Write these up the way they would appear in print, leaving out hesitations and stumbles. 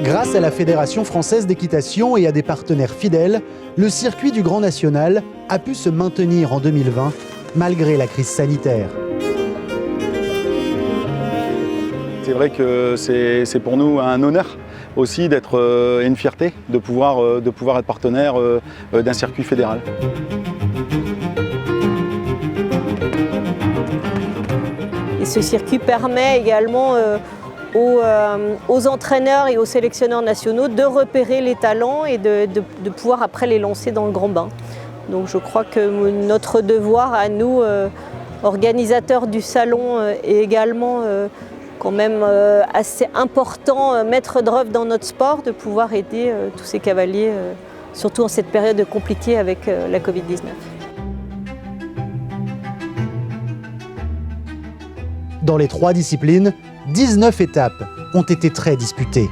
Grâce à la Fédération française d'équitation et à des partenaires fidèles, le circuit du Grand National a pu se maintenir en 2020, malgré la crise sanitaire. C'est vrai que c'est pour nous un honneur aussi d'être et une fierté de pouvoir être partenaire d'un circuit fédéral. Et ce circuit permet également aux entraîneurs et aux sélectionneurs nationaux de repérer les talents et de pouvoir après les lancer dans le grand bain. Donc je crois que notre devoir à nous, organisateurs du salon, est également quand même assez important, maître d'œuvre dans notre sport, de pouvoir aider tous ces cavaliers, surtout en cette période compliquée avec la Covid-19. Dans les 3 disciplines, 19 étapes ont été très disputées.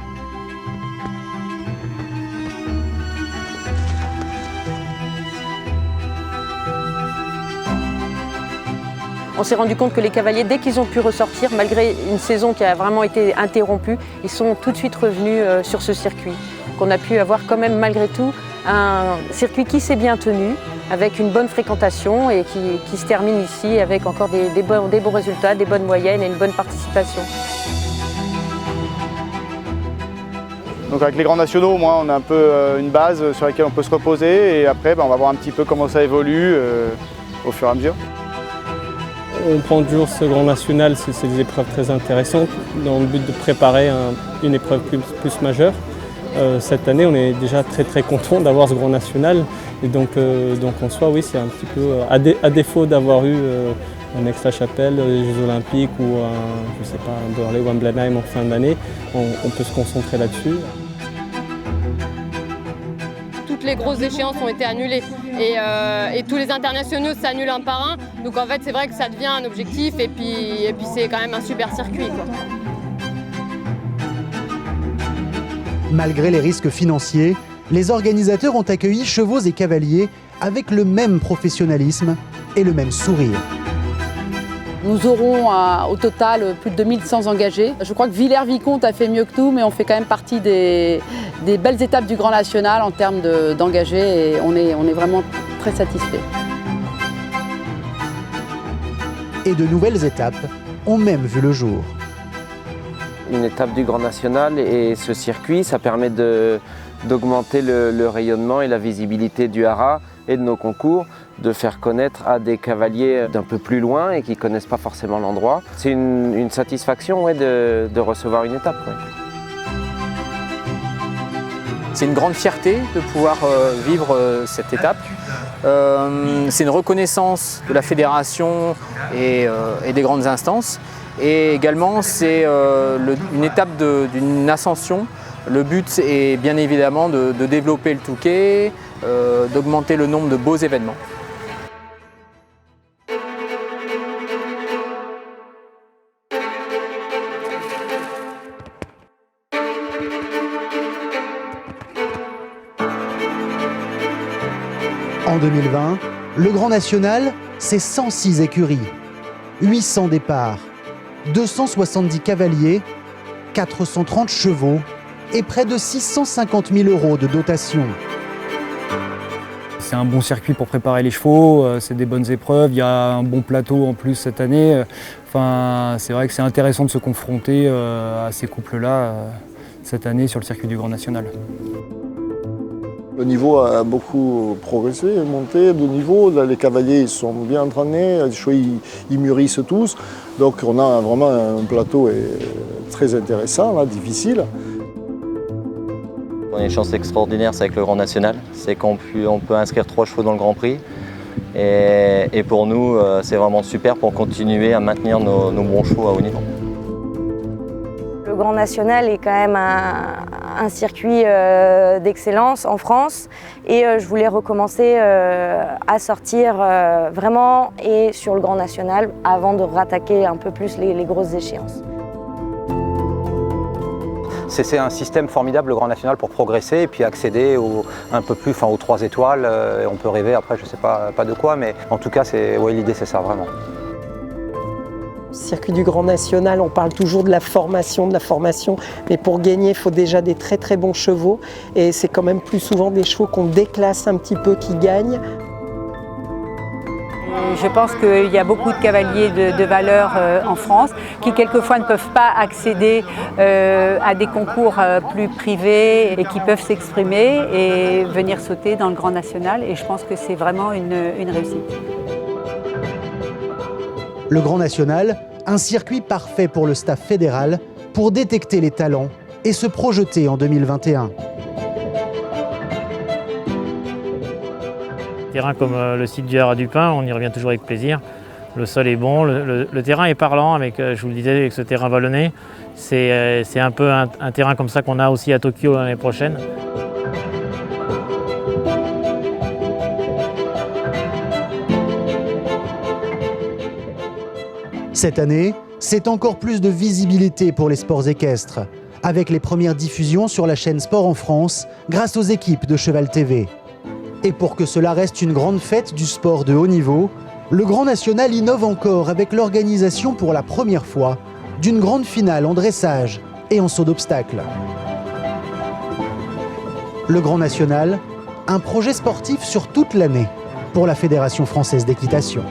On s'est rendu compte que les cavaliers, dès qu'ils ont pu ressortir, malgré une saison qui a vraiment été interrompue, ils sont tout de suite revenus sur ce circuit. Qu'on a pu avoir quand même malgré tout un circuit qui s'est bien tenu, avec une bonne fréquentation et qui se termine ici avec encore des bons résultats, des bonnes moyennes et une bonne participation. Donc avec les grands nationaux, au moins, on a un peu une base sur laquelle on peut se reposer et après on va voir un petit peu comment ça évolue au fur et à mesure. On prend toujours ce grand national, c'est des épreuves très intéressantes dans le but de préparer une épreuve plus majeure. Cette année, on est déjà très content d'avoir ce grand national et donc en soi, oui, c'est un petit peu, à défaut d'avoir eu un Aix-la-Chapelle, les Jeux Olympiques ou un Burley ou un Blenheim en fin d'année, on peut se concentrer là-dessus. Toutes les grosses échéances ont été annulées et tous les internationaux s'annulent un par un. Donc en fait, c'est vrai que ça devient un objectif et puis c'est quand même un super circuit, quoi. Malgré les risques financiers, les organisateurs ont accueilli chevaux et cavaliers avec le même professionnalisme et le même sourire. Nous aurons au total plus de 2100 engagés. Je crois que Villers-Vicomte a fait mieux que nous, mais on fait quand même partie des belles étapes du Grand National en termes d'engagés et on est vraiment très satisfaits. Et de nouvelles étapes ont même vu le jour. Une étape du Grand National et ce circuit, ça permet d'augmenter le rayonnement et la visibilité du haras et de nos concours, de faire connaître à des cavaliers d'un peu plus loin et qui ne connaissent pas forcément l'endroit. C'est une satisfaction, ouais, de recevoir une étape. Ouais. C'est une grande fierté de pouvoir vivre cette étape. C'est une reconnaissance de la fédération et des grandes instances. Et également, c'est une étape d'une ascension. Le but est bien évidemment de développer le Touquet, d'augmenter le nombre de beaux événements. En 2020, le Grand National, c'est 106 écuries, 800 départs, 270 cavaliers, 430 chevaux et près de 650 000 € de dotation. C'est un bon circuit pour préparer les chevaux, c'est des bonnes épreuves, il y a un bon plateau en plus cette année. Enfin, c'est vrai que c'est intéressant de se confronter à ces couples-là cette année sur le circuit du Grand National. Le niveau a beaucoup progressé, monté de niveau. Là, les cavaliers ils sont bien entraînés, les chevaux ils mûrissent tous. Donc on a vraiment un plateau très intéressant, là, difficile. On a une chance extraordinaire, c'est avec le Grand National. C'est qu'on peut inscrire 3 chevaux dans le Grand Prix. Et pour nous, c'est vraiment super pour continuer à maintenir nos bons chevaux à haut niveau. Le Grand National est quand même un circuit d'excellence en France et je voulais recommencer à sortir vraiment et sur le Grand National avant de rattaquer un peu plus les grosses échéances. C'est un système formidable, le Grand National, pour progresser et puis accéder un peu plus, aux 3 étoiles. On peut rêver après, je ne sais pas de quoi, mais en tout cas, l'idée c'est ça vraiment. circuit du Grand National, on parle toujours de la formation, mais pour gagner, il faut déjà des très très bons chevaux et c'est quand même plus souvent des chevaux qu'on déclasse un petit peu qui gagnent. Je pense qu'il y a beaucoup de cavaliers de valeur en France qui quelquefois ne peuvent pas accéder à des concours plus privés et qui peuvent s'exprimer et venir sauter dans le Grand National et je pense que c'est vraiment une réussite. Le Grand National, un circuit parfait pour le staff fédéral pour détecter les talents et se projeter en 2021. Terrain comme le site du Haras du Pin, on y revient toujours avec plaisir. Le sol est bon, le terrain est parlant, avec, je vous le disais, avec ce terrain vallonné. C'est un peu un terrain comme ça qu'on a aussi à Tokyo l'année prochaine. Cette année, c'est encore plus de visibilité pour les sports équestres, avec les premières diffusions sur la chaîne Sport en France grâce aux équipes de Cheval TV. Et pour que cela reste une grande fête du sport de haut niveau, le Grand National innove encore avec l'organisation pour la première fois d'une grande finale en dressage et en saut d'obstacle. Le Grand National, un projet sportif sur toute l'année pour la Fédération française d'équitation.